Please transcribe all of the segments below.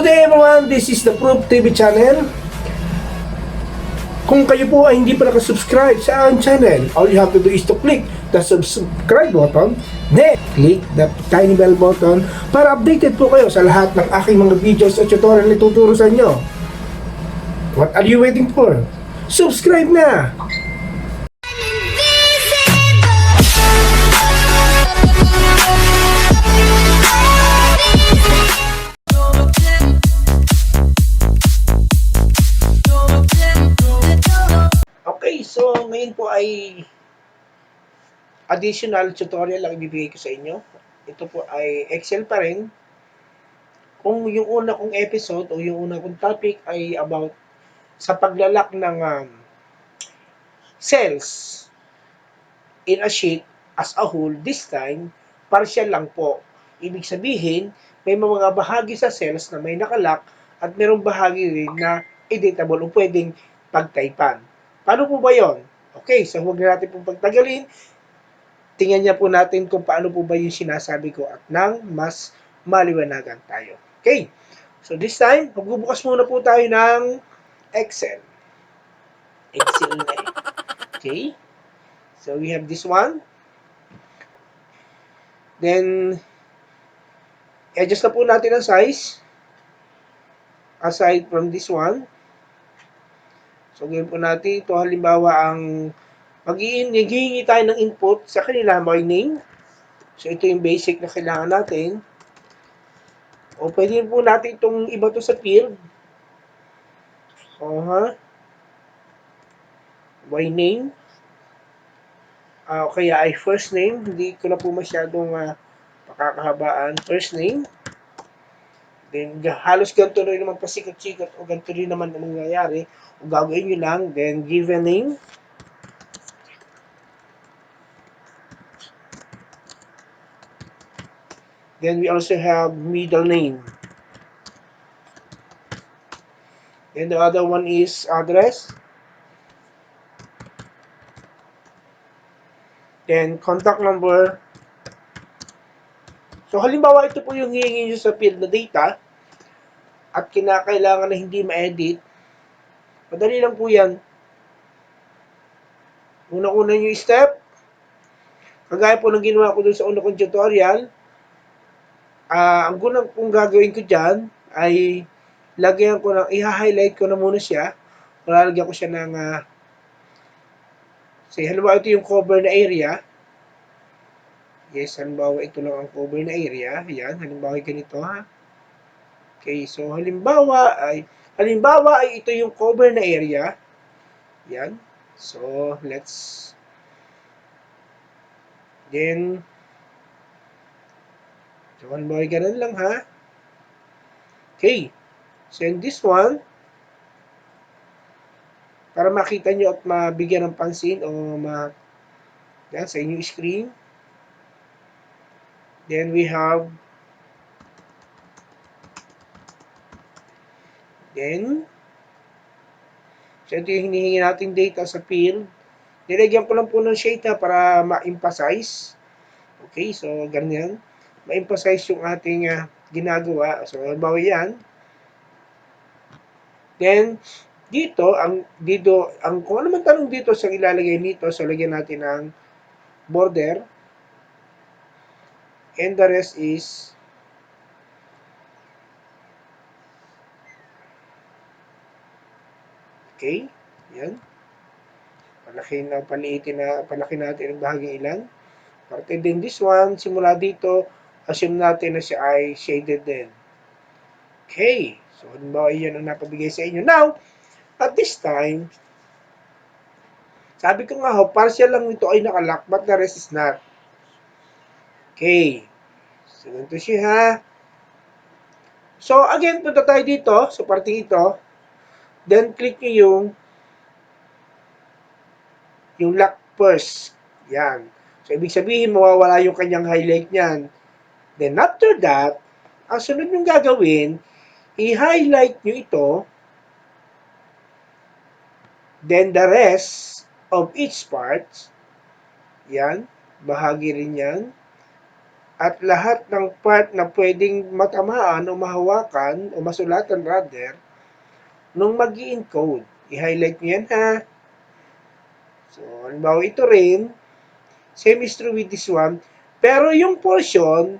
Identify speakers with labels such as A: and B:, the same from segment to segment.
A: Good day everyone, this is the Proof TV channel. Kung kayo po ay hindi pa nakasubscribe sa aking channel, all you have to do is to click the subscribe button, then click the tiny bell button para updated po kayo sa lahat ng aking mga videos at tutorial na ituturo sa inyo. What are you waiting for? Subscribe na! Okay, so ngayon po ay additional tutorial lang ibibigay ko sa inyo. Ito po ay Excel pa rin. Kung yung una kong episode o yung una kong topic ay about sa paglalak ng cells in a sheet as a whole, this time, partial lang po. Ibig sabihin, may mga bahagi sa cells na may nakalak at mayroong bahagi rin na editable o pwedeng pagtaypan. Paano po ba yon? Okay, so huwag na natin pong pagtagalin. Tingnan niya po natin kung paano po ba yung sinasabi ko at nang mas maliwanagan tayo. Okay, so this time, magbubukas muna po tayo ng Excel. Excel na eh. Okay, so we have this one. Then, adjust na po natin ang size. Aside from this one. So, gawin po natin ito. Halimbawa, ang maghihingi tayo ng input sa kanila by name. So, ito yung basic na kailangan natin. O, pwede po natin itong iba to sa field. So, by name. Kaya ay first name. Hindi ko na po masyadong pakakahabaan. First name. Then, halos ganito rin naman pasikat-sikat o ganito rin naman ang mangyayari. O gagawin nyo lang. Then, given name. Then, we also have middle name. Then, the other one is address. Then, contact number. So, halimbawa, ito po yung hihingi nyo sa field na data at kinakailangan na hindi ma-edit. Madali lang po yan. Una-una yung step. Kagaya po ng ginawa ko dun sa una kong tutorial, ang gunang kung gagawin ko dyan ay lagyan ko ng, i-highlight ko na muna siya. Lalagyan ko siya ng, say, halimbawa ito yung cover na area. Yes, halimbawa ito lang ang cover na area. Ayan, halimbawa ganito ha. Okay, so halimbawa ay ito yung cover na area. Ayan. So, let's then so halimbawa ganun lang ha. Okay. So, in this one, para makita nyo at mabigyan ng pansin o yan, sa inyong screen. Then we have so ito yung hinihingi natin data sa field. Nilagyan ko lang po ng shade para ma-emphasize. Okay, so ganyan. Ma-emphasize yung ating ginagawa. So, halimbawa yan. Then, kung ano man tanong dito sa ilalagay nito, so lagyan natin ng border. And the rest is okay. Yan. Palaki natin ang bahaging ilan. Parte din this one, simula dito, assume natin na siya ay shaded din. Okay. So, halimbawa, yan ang napabigay sa inyo. Now, at this time, sabi ko nga partial lang ito ay nakalock, but the rest is not. Okay. So, ganito siya ha. So, again, punta tayo dito, sa parting ito. Then, click nyo yung lock first. Yan. So, ibig sabihin, mawawala yung kanyang highlight niyan. Then, after that, ang sunod yung gagawin, i-highlight nyo ito. Then, the rest of each part, yan, bahagi rin yan. at lahat ng part na pwedeng matamaan o mahawakan o masulatan rather nung mag encode I-highlight nyo yan ha. So, halimbawa ito rin, same is true with this one, pero yung portion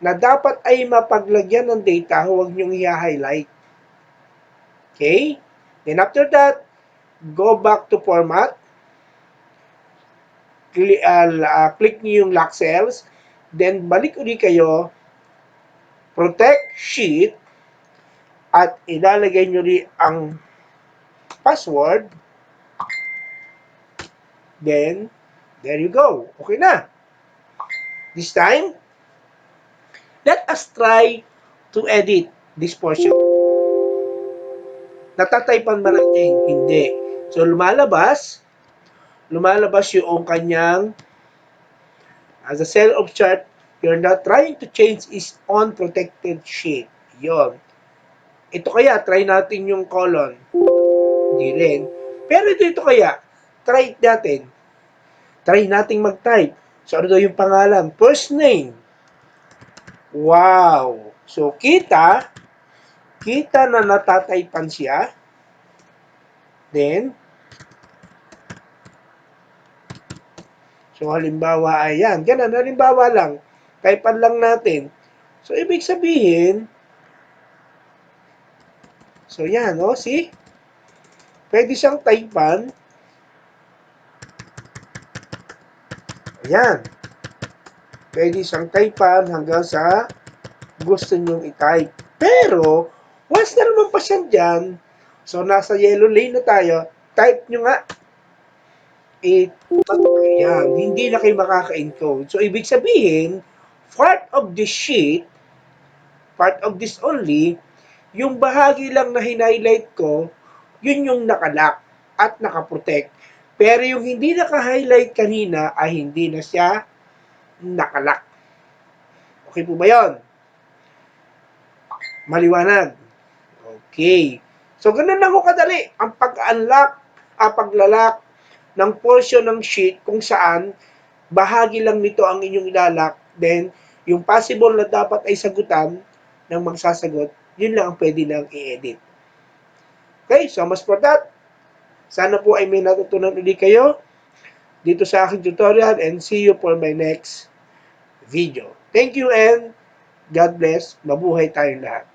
A: na dapat ay mapaglagyan ng data, huwag nyong i-highlight. Okay? Then after that, go back to format, click nyo yung lock cells, then balik ulit kayo, protect sheet, at ilalagay nyo rin ang password, then, there you go. Okay na. This time, let us try to edit this portion. Natatypan ba natin? Hindi. So, lumalabas yung kanyang as a cell of chart, you're not trying to change is on protected sheet. Yon. Ito kaya, try natin yung colon. Hindi rin. Pero ito kaya, try natin. Try nating mag-type. So, ano daw yung pangalan? First name. Wow! So, kita na natatypan siya. Then, so halimbawa, ayan. Ganun, halimbawa lang. Typean lang natin. So, ibig sabihin, so yan, no? See? Pwede siyang typean. Ayan. Pwede siyang typean hanggang sa gusto nyong i-type. Pero, once na naman pa siya dyan, so nasa yellow lane na tayo, type nyo nga. Ayan, hindi na kayo makaka-encode. So, ibig sabihin, part of this sheet, part of this only, yung bahagi lang na hinighlight ko, yun yung nakalock at nakaprotect. Pero yung hindi naka-highlight kanina ay hindi na siya nakalock. Okay po ba yun? Maliwanag. Okay. So, ganun lang ko kadali ang pag-unlock, paglalak ng portion ng sheet kung saan bahagi lang nito ang inyong ilalak. Then, yung possible na dapat ay sagutan ng magsasagot, yun lang ang pwede lang i-edit. Okay, so much for that. Sana po ay may natutunan ulit kayo dito sa aking tutorial and see you for my next video. Thank you and God bless. Mabuhay tayong lahat.